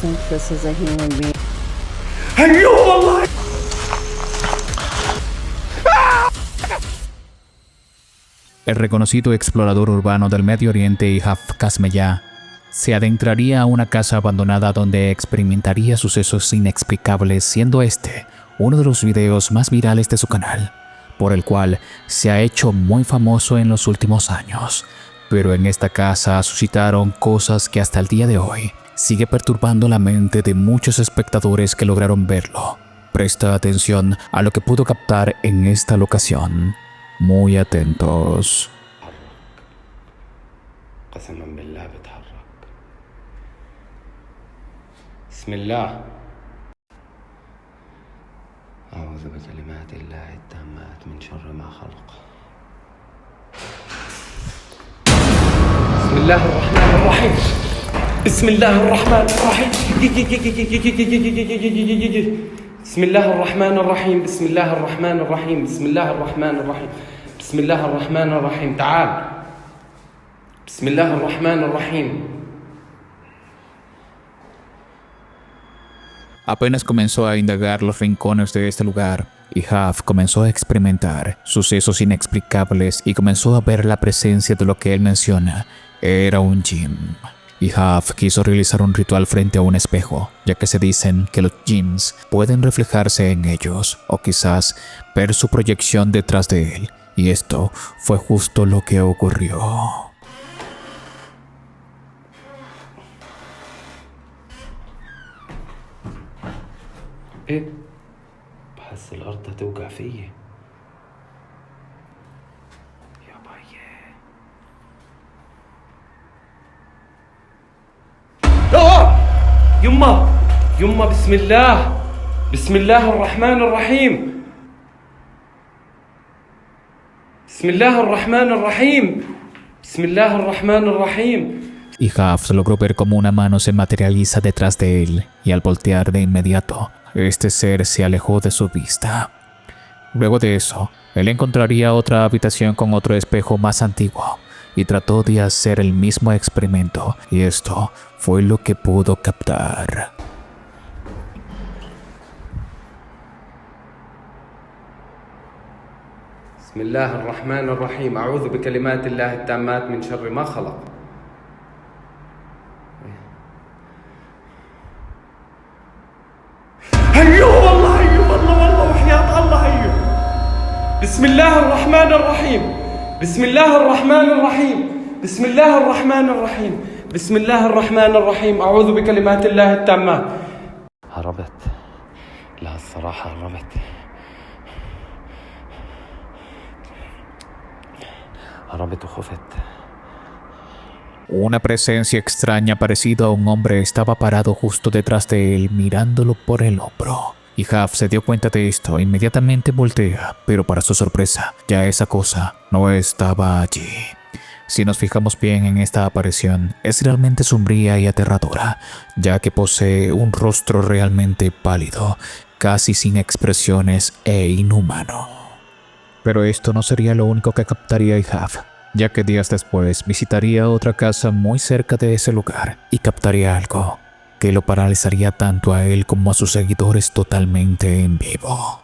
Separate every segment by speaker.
Speaker 1: think this is a human being.
Speaker 2: ايوه والله.
Speaker 3: El reconocido explorador urbano del Medio Oriente Ihaf Kasmiyah se adentraría a una casa abandonada donde experimentaría sucesos inexplicables, siendo este uno de los videos más virales de su canal, por el cual se ha hecho muy famoso en los últimos años. Pero en esta casa suscitaron cosas que hasta el día de hoy sigue perturbando la mente de muchos espectadores que lograron verlo. Presta atención a lo que pudo captar en esta locación. Muy atentos.
Speaker 2: قسما بالله بتحرك. بسم الله. أعوذ بكلمات الله التامات من شر ما خلق. بسم الله الرحمن الرحيم. بسم الله الرحمن الرحيم. بسم الله الرحمن الرحيم. بسم الله الرحمن الرحيم. بسم الله الرحمن الرحيم. بسم الله الرحمن الرحيم. تعال. بسم الله الرحمن الرحيم.
Speaker 3: Apenas comenzó a indagar los rincones de este lugar, Ihaf comenzó a experimentar sucesos inexplicables y comenzó a ver la presencia de lo que él menciona era un jinn. Ihaf quiso realizar un ritual frente a un espejo, ya que se dicen que los jinns pueden reflejarse en ellos o quizás ver su proyección detrás de él, y esto fue justo lo que ocurrió.
Speaker 2: ايه بحس الارض هتوقع فيي يا باي. يما بسم الله. بسم الله الرحمن الرحيم. بسم الله الرحمن الرحيم. بسم الله الرحمن الرحيم.
Speaker 3: Ihaf logró ver cómo una mano se materializa detrás de él, y al voltear de inmediato, este ser se alejó de su vista. Luego de eso, él encontraría otra habitación con otro espejo más antiguo, y trató de hacer el mismo experimento, y esto fue lo que pudo captar.
Speaker 2: بسم الله الرحمن الرحيم. أعوذ بكلمات الله التامات من شر ما خلق. أيوه والله وحياة الله أيوه. بسم الله الرحمن الرحيم. بسم الله الرحمن الرحيم. بسم الله الرحمن الرحيم. بسم الله الرحمن الرحيم. أعوذ بكلمات الله التامات. هربت. لا الصراحة هربت. هربت وخفت.
Speaker 3: Una presencia extraña parecida a un hombre estaba parado justo detrás de él, mirándolo por el hombro. Ihaf se dio cuenta de esto, inmediatamente voltea, pero para su sorpresa, ya esa cosa no estaba allí. Si nos fijamos bien en esta aparición, es realmente sombría y aterradora, ya que posee un rostro realmente pálido, casi sin expresiones e inhumano. Pero esto no sería lo único que captaría Ihaf, ya que días después visitaría otra casa muy cerca de ese lugar y captaría algo que lo paralizaría tanto a él como a sus seguidores totalmente en vivo.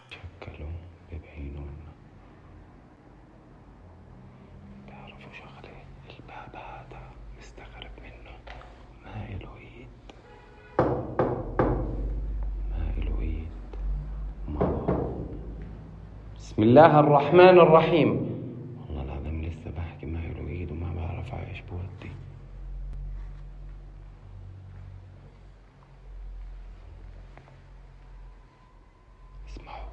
Speaker 2: بسم الله الرحمن الرحيم. والله العظيم لسه بحكي معي الويد وما بعرف عايش بودي. اسمعوا.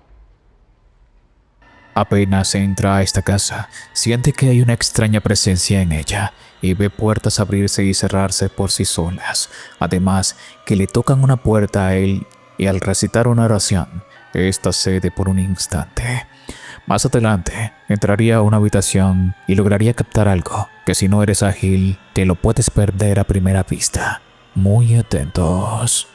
Speaker 3: Apenas entra a esta casa, siente que hay una extraña presencia en ella y ve puertas abrirse y cerrarse por sí solas. Además, que le tocan una puerta a él y al recitar una oración, esta cede por un instante. Más adelante, entraría a una habitación y lograría captar algo que si no eres ágil, te lo puedes perder a primera vista. Muy atentos.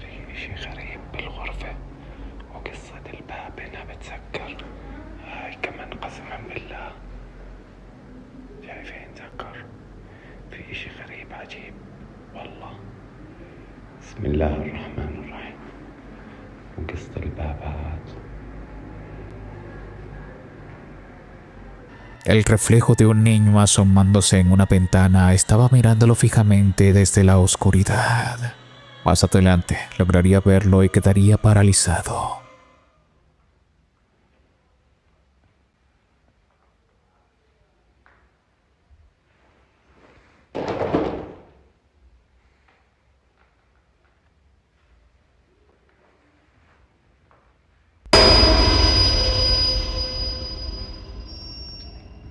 Speaker 2: في إشي غريب بالغرفة وقصة الباب هنا بتسكر. هاي كمان قسما بالله. شايفين سكر. في إشي عجيب والله. بسم الله الرحمن الرحيم. وقصة الباب هذا.
Speaker 3: El reflejo de un niño asomándose en una ventana estaba mirándolo fijamente desde la oscuridad. Más adelante lograría verlo y quedaría paralizado.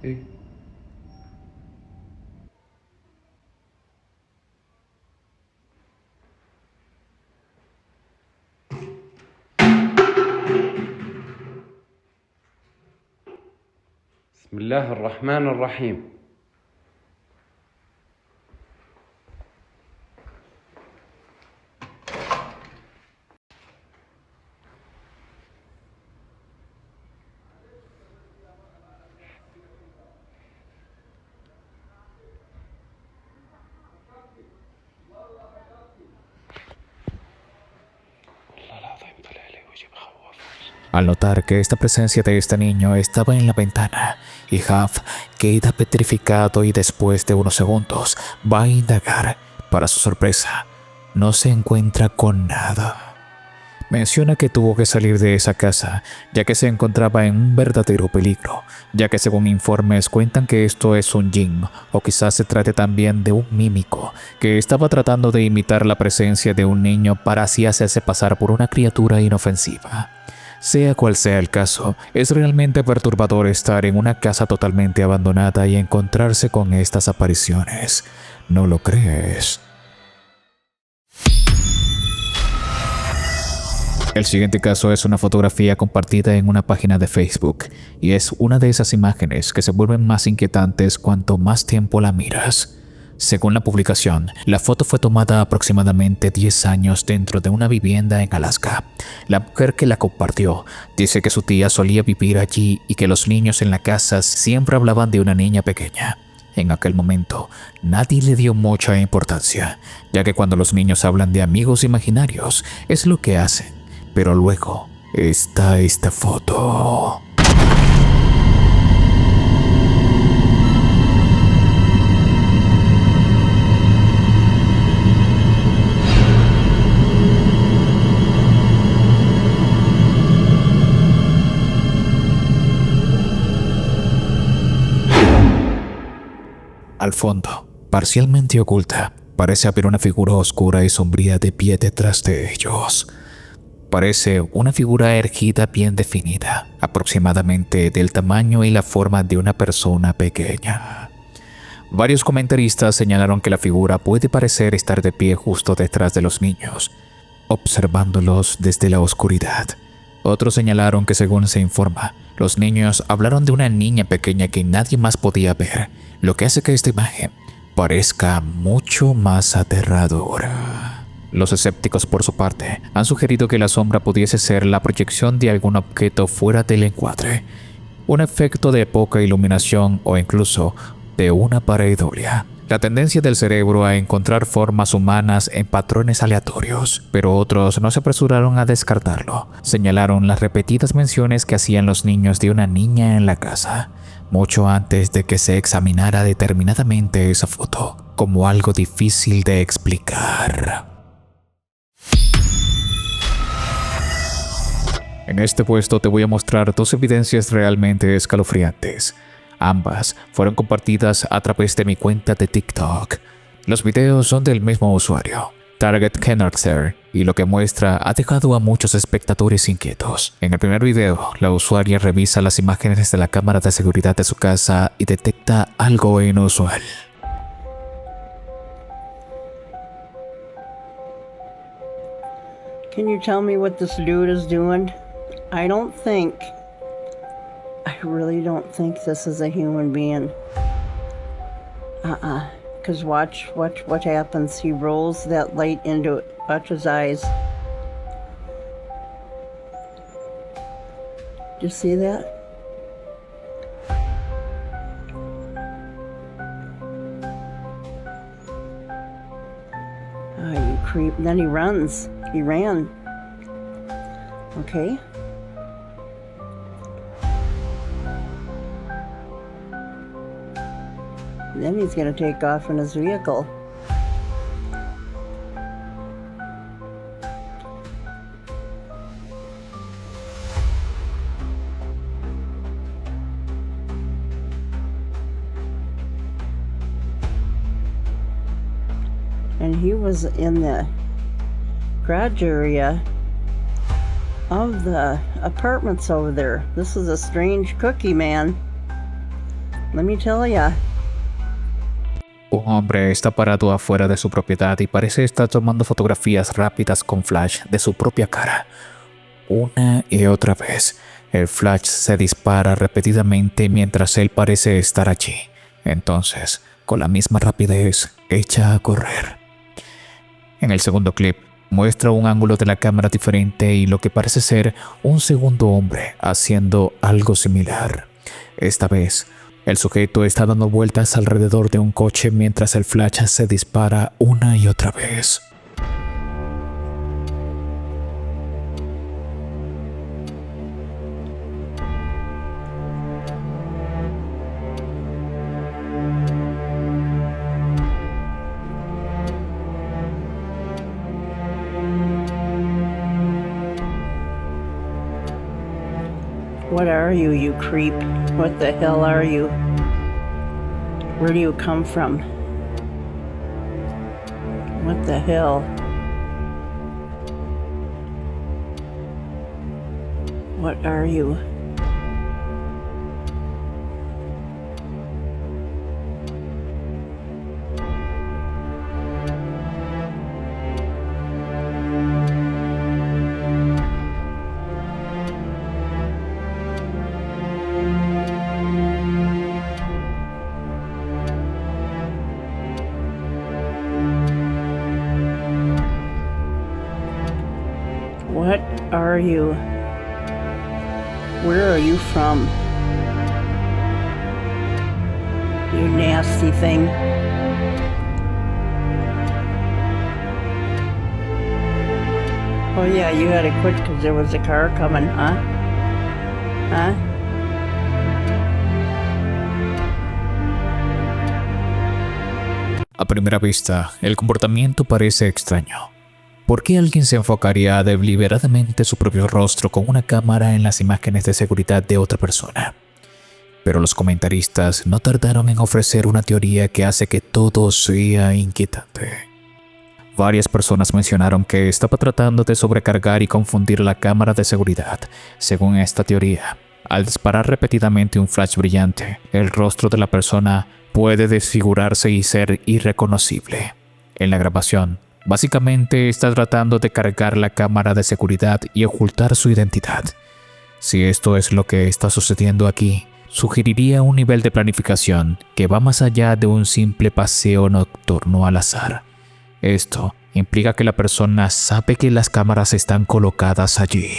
Speaker 2: إيه؟ بسم الله الرحمن الرحيم.
Speaker 3: Al notar que esta presencia de este niño estaba en la ventana, y Huff queda petrificado y después de unos segundos va a indagar. Para su sorpresa, no se encuentra con nada. Menciona que tuvo que salir de esa casa, ya que se encontraba en un verdadero peligro, ya que según informes cuentan que esto es un jinn, o quizás se trate también de un mímico, que estaba tratando de imitar la presencia de un niño para así hacerse pasar por una criatura inofensiva. Sea cual sea el caso, es realmente perturbador estar en una casa totalmente abandonada y encontrarse con estas apariciones. ¿No lo crees? El siguiente caso es una fotografía compartida en una página de Facebook, y es una de esas imágenes que se vuelven más inquietantes cuanto más tiempo la miras. Según la publicación, la foto fue tomada aproximadamente 10 años dentro de una vivienda en Alaska. La mujer que la compartió dice que su tía solía vivir allí y que los niños en la casa siempre hablaban de una niña pequeña. En aquel momento, nadie le dio mucha importancia, ya que cuando los niños hablan de amigos imaginarios, es lo que hacen. Pero luego está esta foto. Al fondo, parcialmente oculta, parece haber una figura oscura y sombría de pie detrás de ellos. Parece una figura erguida bien definida, aproximadamente del tamaño y la forma de una persona pequeña. Varios comentaristas señalaron que la figura puede parecer estar de pie justo detrás de los niños, observándolos desde la oscuridad. Otros señalaron que, según se informa, los niños hablaron de una niña pequeña que nadie más podía ver, lo que hace que esta imagen parezca mucho más aterradora. Los escépticos, por su parte, han sugerido que la sombra pudiese ser la proyección de algún objeto fuera del encuadre, un efecto de poca iluminación o incluso de una pareidolia. La tendencia del cerebro a encontrar formas humanas en patrones aleatorios, pero otros no se apresuraron a descartarlo. Señalaron las repetidas menciones que hacían los niños de una niña en la casa, mucho antes de que se examinara determinadamente esa foto, como algo difícil de explicar. En este puesto te voy a mostrar dos evidencias realmente escalofriantes. Ambas fueron compartidas a través de mi cuenta de TikTok. Los videos son del mismo usuario, Target Kennartzer, y lo que muestra ha dejado a muchos espectadores inquietos. En el primer video, la usuaria revisa las imágenes de la cámara de seguridad de su casa y detecta algo inusual.
Speaker 1: Can you tell me what this dude is doing? I really don't think this is a human being. Because watch what happens. He rolls that light into it. Watch his eyes. Do you see that? creep. Then he runs. He ran. Okay. Then he's gonna take off in his vehicle. And he was in the garage area of the apartments over there. This is a strange cookie, man. Let me tell ya.
Speaker 3: Un hombre está parado afuera de su propiedad y parece estar tomando fotografías rápidas con flash de su propia cara. Una y otra vez, el flash se dispara repetidamente mientras él parece estar allí. Entonces, con la misma rapidez, echa a correr. En el segundo clip, muestra un ángulo de la cámara diferente y lo que parece ser un segundo hombre haciendo algo similar. Esta vez, el sujeto está dando vueltas alrededor de un coche mientras el flash se dispara una y otra vez.
Speaker 1: What are you, you creep? What the hell are you? Where do you come from? What the hell? What are you? What are you? Where are you from? You nasty thing. Oh yeah, you had to quit because there was a car coming, huh? Huh?
Speaker 3: A primera vista, el comportamiento parece extraño. ¿Por qué alguien se enfocaría deliberadamente su propio rostro con una cámara en las imágenes de seguridad de otra persona? Pero los comentaristas no tardaron en ofrecer una teoría que hace que todo sea inquietante. Varias personas mencionaron que estaba tratando de sobrecargar y confundir la cámara de seguridad. Según esta teoría, al disparar repetidamente un flash brillante, el rostro de la persona puede desfigurarse y ser irreconocible. En la grabación, básicamente está tratando de cargar la cámara de seguridad y ocultar su identidad. Si esto es lo que está sucediendo aquí, sugeriría un nivel de planificación que va más allá de un simple paseo nocturno al azar. Esto implica que la persona sabe que las cámaras están colocadas allí.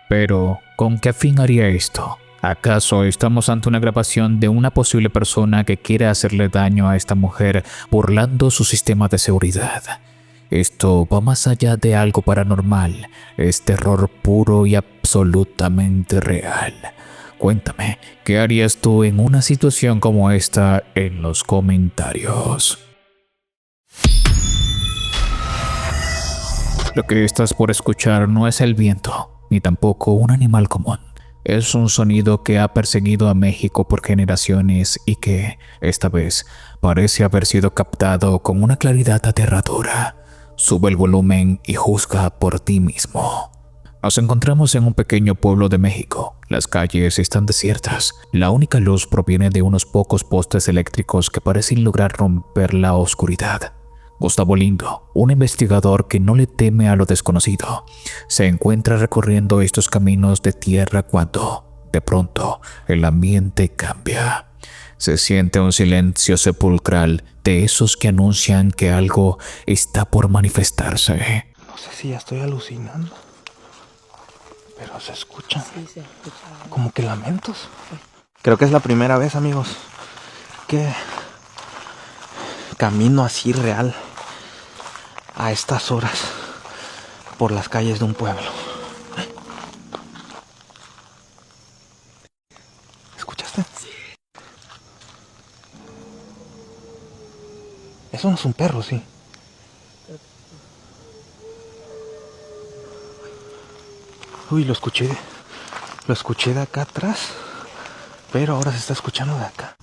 Speaker 3: Pero, ¿con qué fin haría esto? ¿Acaso estamos ante una grabación de una posible persona que quiere hacerle daño a esta mujer burlando su sistema de seguridad? Esto va más allá de algo paranormal, es terror puro y absolutamente real. Cuéntame, ¿qué harías tú en una situación como esta en los comentarios? Lo que estás por escuchar no es el viento, ni tampoco un animal común. Es un sonido que ha perseguido a México por generaciones y que, esta vez, parece haber sido captado con una claridad aterradora. Sube el volumen y juzga por ti mismo. Nos encontramos en un pequeño pueblo de México. Las calles están desiertas. La única luz proviene de unos pocos postes eléctricos que parecen lograr romper la oscuridad. Gustavo Lindo, un investigador que no le teme a lo desconocido, se encuentra recorriendo estos caminos de tierra cuando, de pronto, el ambiente cambia. Se siente un silencio sepulcral de esos que anuncian que algo está por manifestarse.
Speaker 4: No sé si ya estoy alucinando, pero se escuchan como que lamentos. Creo que es la primera vez, amigos, que camino así real a estas horas por las calles de un pueblo. ¿Escuchaste? Sí. Eso no es un perro, sí. Uy, lo escuché de acá atrás, pero ahora se está escuchando de acá.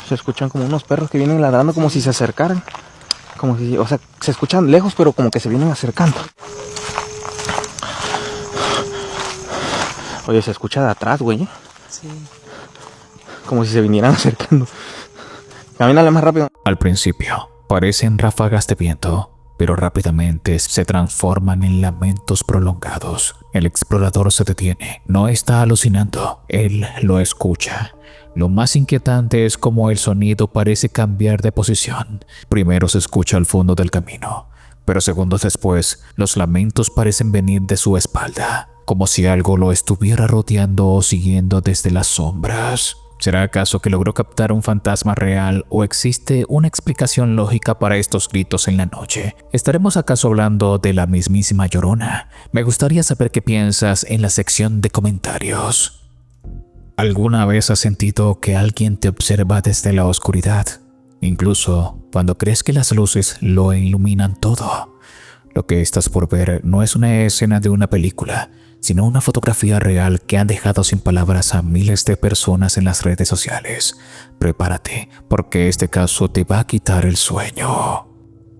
Speaker 4: Se escuchan como unos perros que vienen ladrando como si se acercaran. Como si, o sea, se escuchan lejos, pero como que se vienen acercando. Oye, se escucha de atrás, güey.
Speaker 1: Sí.
Speaker 4: Como si se vinieran acercando. Camínale más rápido.
Speaker 3: Al principio, parecen ráfagas de viento, pero rápidamente se transforman en lamentos prolongados. El explorador se detiene. No está alucinando. Él lo escucha. Lo más inquietante es cómo el sonido parece cambiar de posición. Primero se escucha al fondo del camino, pero segundos después, los lamentos parecen venir de su espalda, como si algo lo estuviera rodeando o siguiendo desde las sombras. ¿Será acaso que logró captar un fantasma real o existe una explicación lógica para estos gritos en la noche? ¿Estaremos acaso hablando de la mismísima Llorona? Me gustaría saber qué piensas en la sección de comentarios. ¿Alguna vez has sentido que alguien te observa desde la oscuridad? Incluso cuando crees que las luces lo iluminan todo. Lo que estás por ver no es una escena de una película, sino una fotografía real que han dejado sin palabras a miles de personas en las redes sociales. Prepárate, porque este caso te va a quitar el sueño.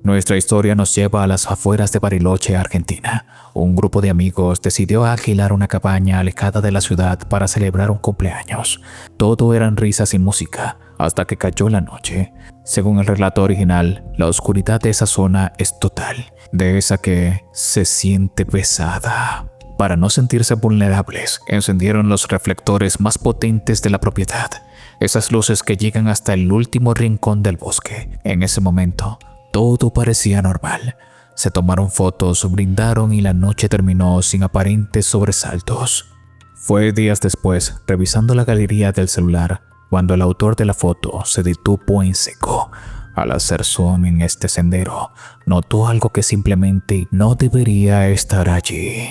Speaker 3: Nuestra historia nos lleva a las afueras de Bariloche, Argentina. Un grupo de amigos decidió alquilar una cabaña alejada de la ciudad para celebrar un cumpleaños. Todo eran risas y música, hasta que cayó la noche. Según el relato original, la oscuridad de esa zona es total, de esa que se siente pesada. Para no sentirse vulnerables, encendieron los reflectores más potentes de la propiedad, esas luces que llegan hasta el último rincón del bosque. En ese momento, todo parecía normal. Se tomaron fotos, brindaron y la noche terminó sin aparentes sobresaltos. Fue días después, revisando la galería del celular, cuando el autor de la foto se detuvo en seco. Al hacer zoom en este sendero, notó algo que simplemente no debería estar allí.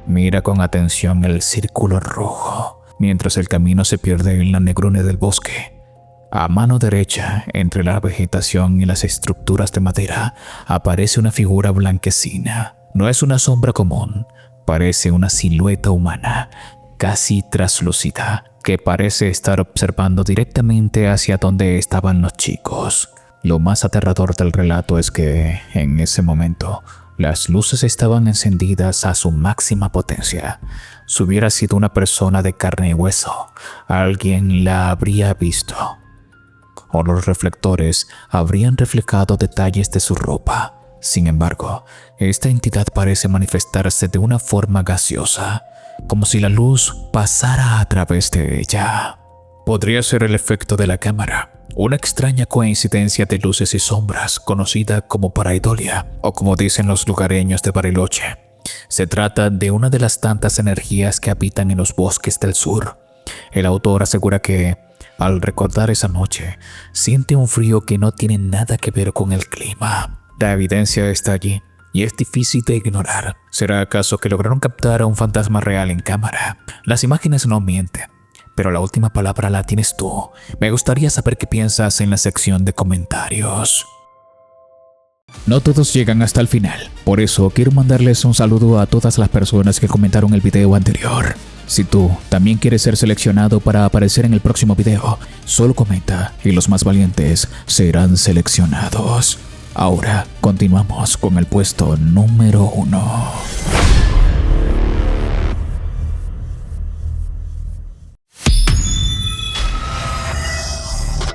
Speaker 3: Mira con atención el círculo rojo, mientras el camino se pierde en la negrura del bosque. A mano derecha, entre la vegetación y las estructuras de madera, aparece una figura blanquecina. No es una sombra común, parece una silueta humana, casi traslúcida, que parece estar observando directamente hacia donde estaban los chicos. Lo más aterrador del relato es que, en ese momento, las luces estaban encendidas a su máxima potencia. Si hubiera sido una persona de carne y hueso, alguien la habría visto. O los reflectores habrían reflejado detalles de su ropa. Sin embargo, esta entidad parece manifestarse de una forma gaseosa, como si la luz pasara a través de ella. Podría ser el efecto de la cámara. Una extraña coincidencia de luces y sombras, conocida como pareidolia, o como dicen los lugareños de Bariloche. Se trata de una de las tantas energías que habitan en los bosques del sur. El autor asegura que, al recordar esa noche, siente un frío que no tiene nada que ver con el clima. La evidencia está allí, y es difícil de ignorar. ¿Será acaso que lograron captar a un fantasma real en cámara? Las imágenes no mienten. Pero la última palabra la tienes tú. Me gustaría saber qué piensas en la sección de comentarios. No todos llegan hasta el final, por eso quiero mandarles un saludo a todas las personas que comentaron el video anterior. Si tú también quieres ser seleccionado para aparecer en el próximo video, solo comenta y los más valientes serán seleccionados. Ahora continuamos con el puesto número 1.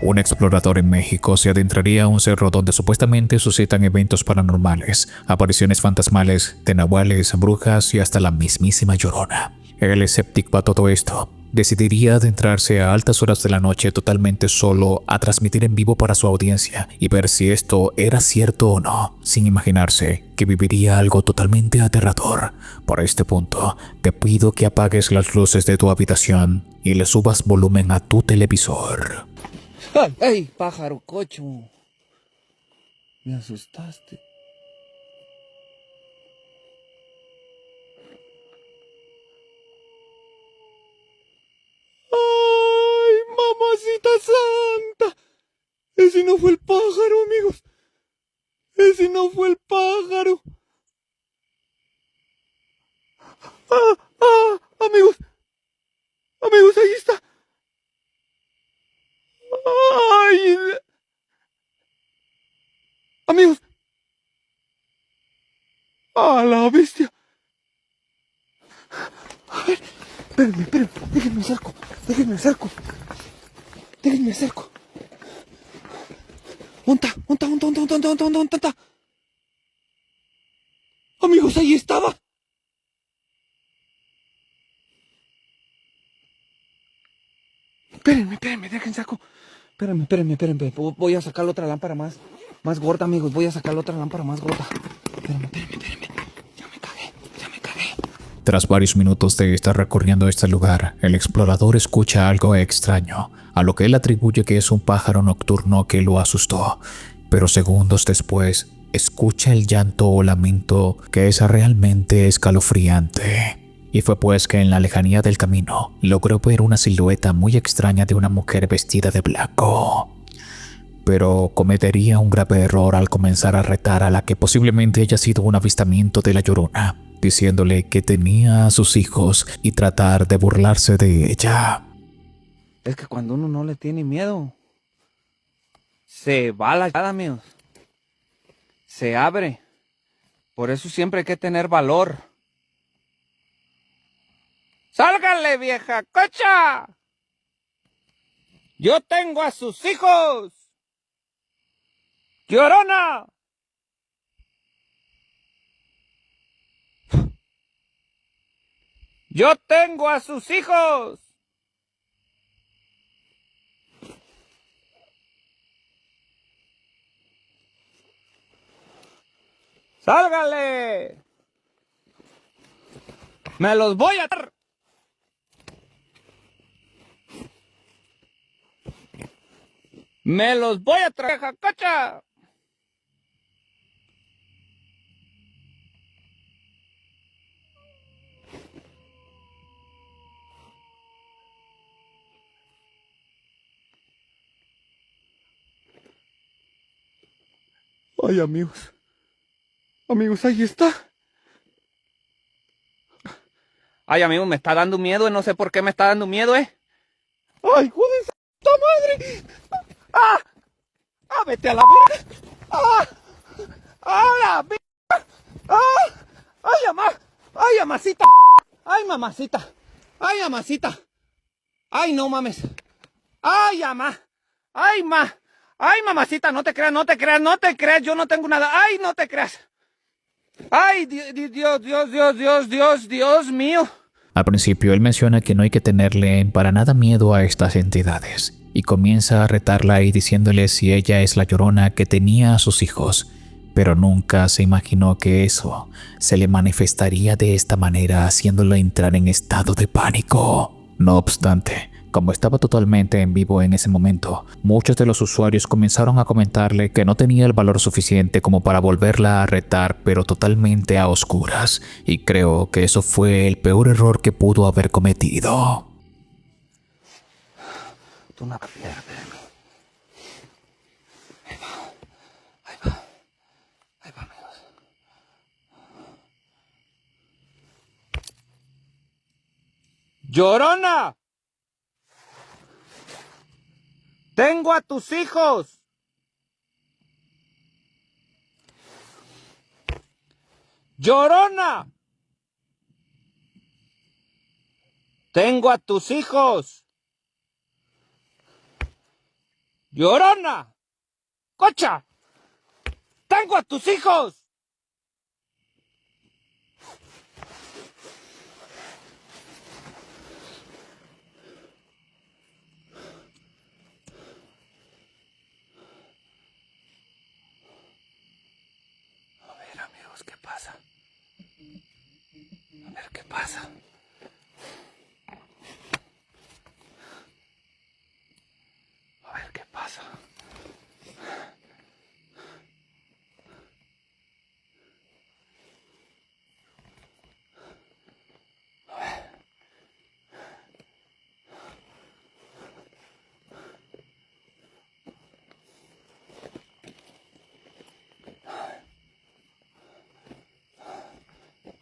Speaker 3: Un explorador en México se adentraría a un cerro donde supuestamente suscitan eventos paranormales, apariciones fantasmales de nahuales, brujas y hasta la mismísima Llorona. El escéptico a todo esto decidiría adentrarse a altas horas de la noche totalmente solo a transmitir en vivo para su audiencia y ver si esto era cierto o no, sin imaginarse que viviría algo totalmente aterrador. Por este punto, te pido que apagues las luces de tu habitación y le subas volumen a tu televisor.
Speaker 5: ¡Ay, ay, pájaro cocho! Me asustaste. ¡Ay, mamacita santa! Ese no fue el pájaro, amigos. Ese no fue el pájaro. Amigos. Amigos, ahí está. ¡Ay! Amigos. ¡A la bestia! A ver, espérenme. Déjenme acerco. Unta. Amigos, ahí estaba. Espérenme, dejen saco. Espérenme. Voy a sacar la otra lámpara más gorda, amigos. Voy a sacar la otra lámpara más gorda. Espérenme. Ya me cagué.
Speaker 3: Tras varios minutos de estar recorriendo este lugar, el explorador escucha algo extraño, a lo que él atribuye que es un pájaro nocturno que lo asustó. Pero segundos después, escucha el llanto o lamento que es realmente escalofriante. Y fue pues que en la lejanía del camino logró ver una silueta muy extraña de una mujer vestida de blanco. Pero cometería un grave error al comenzar a retar a la que posiblemente haya sido un avistamiento de la Llorona, diciéndole que tenía a sus hijos y tratar de burlarse de ella.
Speaker 5: Es que cuando uno no le tiene miedo, se va a la llada, amigos. Se abre. Por eso siempre hay que tener valor. ¡Sálgale, vieja cocha! ¡Yo tengo a sus hijos! ¡Llorona! ¡Yo tengo a sus hijos! ¡Sálgale! ¡Me los voy a dar! ¡Me los voy a traer, jacacha! Ay, amigos. Amigos, ahí está. Ay, amigos, me está dando miedo, no sé por qué me está dando miedo, Ay, joder, ¡puta madre! ¡Ah! ¡Ah, vete a la verga! ¡Ah! ¡Ah, la verga! ¡Ah! ¡Ay, mamá! ¡Ay, mamacita! ¡Ay, mamacita! ¡Ay, mamacita! ¡Ay, no mames! ¡Ay, mamá! ¡Ay, ma! ¡Ay, mamacita! No te creas, yo no tengo nada. ¡Ay, no te creas! ¡Ay, Dios mío!
Speaker 3: Al principio él menciona que no hay que tenerle para nada miedo a estas entidades y comienza a retarla y diciéndole si ella es la Llorona que tenía a sus hijos, pero nunca se imaginó que eso se le manifestaría de esta manera, haciéndolo entrar en estado de pánico. No obstante, como estaba totalmente en vivo en ese momento, muchos de los usuarios comenzaron a comentarle que no tenía el valor suficiente como para volverla a retar, pero totalmente a oscuras, y creo que eso fue el peor error que pudo haber cometido.
Speaker 5: Tú una piedra, espérame. Ahí va, amigos. ¡Llorona! ¡Tengo a tus hijos! ¡Llorona! ¡Tengo a tus hijos! Llorona, cocha, tengo a tus hijos. A ver, amigos, ¿qué pasa? A ver qué pasa. A ver qué pasa.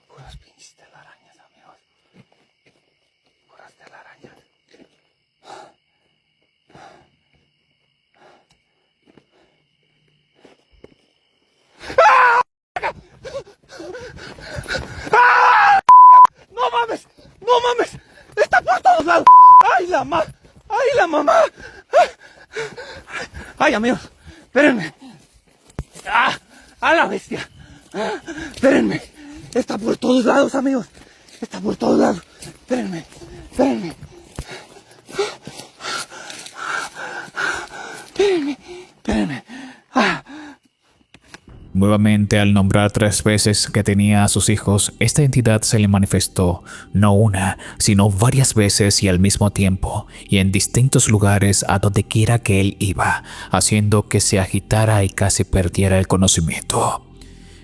Speaker 5: Puras pinches telarañas, amigos. Puras telarañas. ¡No mames! ¡No mames! ¡Está por todos lados! ¡Ay, la mamá! ¡Ay, la mamá! ¡Ay, amigos! ¡Espérenme! ¡Ah! ¡A la bestia! ¡Espérenme! ¡Está por todos lados, amigos! ¡Está por todos lados! ¡Espérenme! ¡Espérenme! ¡Espérenme! ¡Espérenme! ¡Ah!
Speaker 3: Nuevamente, al nombrar 3 veces que tenía a sus hijos, esta entidad se le manifestó no una, sino varias veces y al mismo tiempo, y en distintos lugares a donde quiera que él iba, haciendo que se agitara y casi perdiera el conocimiento.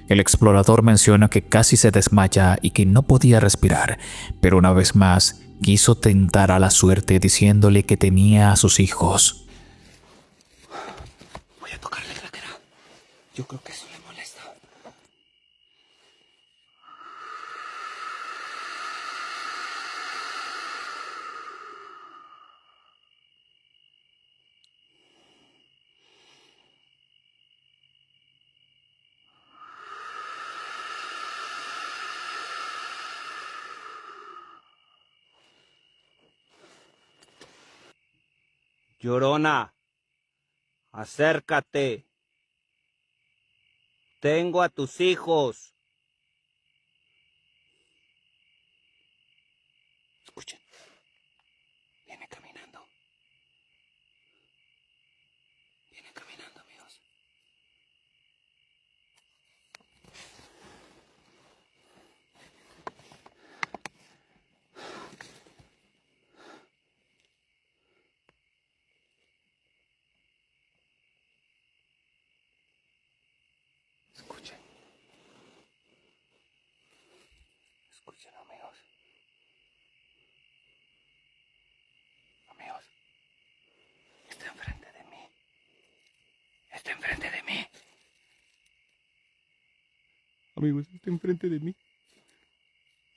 Speaker 3: El explorador menciona que casi se desmaya y que no podía respirar, pero una vez más quiso tentar a la suerte diciéndole que tenía a sus hijos.
Speaker 5: Voy a tocarle la cara. Yo creo que eso le molesta. Llorona, acércate. Tengo a tus hijos. Escuchen. Viene caminando. Viene caminando, amigos. Escuchen. Escuchen, amigos. Amigos. Está enfrente de mí. Está enfrente de mí. Amigos, está enfrente de mí.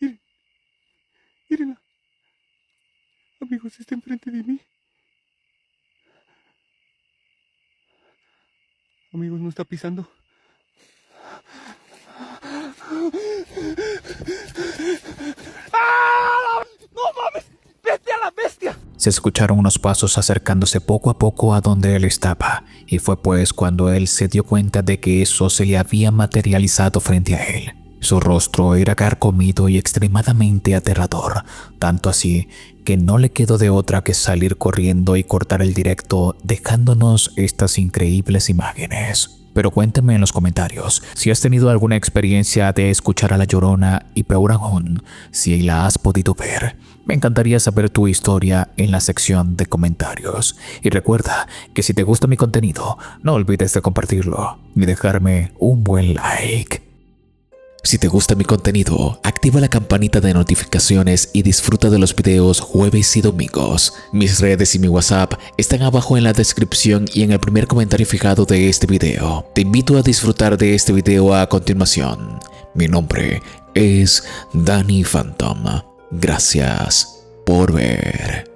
Speaker 5: Miren. Mírenla. Amigos, está enfrente de mí. Amigos, no está pisando. ¡Ah! ¡No mames! ¡Vete a la bestia!
Speaker 3: Se escucharon unos pasos acercándose poco a poco a donde él estaba, y fue pues cuando él se dio cuenta de que eso se le había materializado frente a él. Su rostro era carcomido y extremadamente aterrador, tanto así que no le quedó de otra que salir corriendo y cortar el directo, dejándonos estas increíbles imágenes. Pero cuéntame en los comentarios si has tenido alguna experiencia de escuchar a La Llorona y peor aún, si la has podido ver. Me encantaría saber tu historia en la sección de comentarios. Y recuerda que si te gusta mi contenido, no olvides de compartirlo y dejarme un buen like. Si te gusta mi contenido, activa la campanita de notificaciones y disfruta de los videos jueves y domingos. Mis redes y mi WhatsApp están abajo en la descripción y en el primer comentario fijado de este video. Te invito a disfrutar de este video a continuación. Mi nombre es Danny Phantom. Gracias por ver.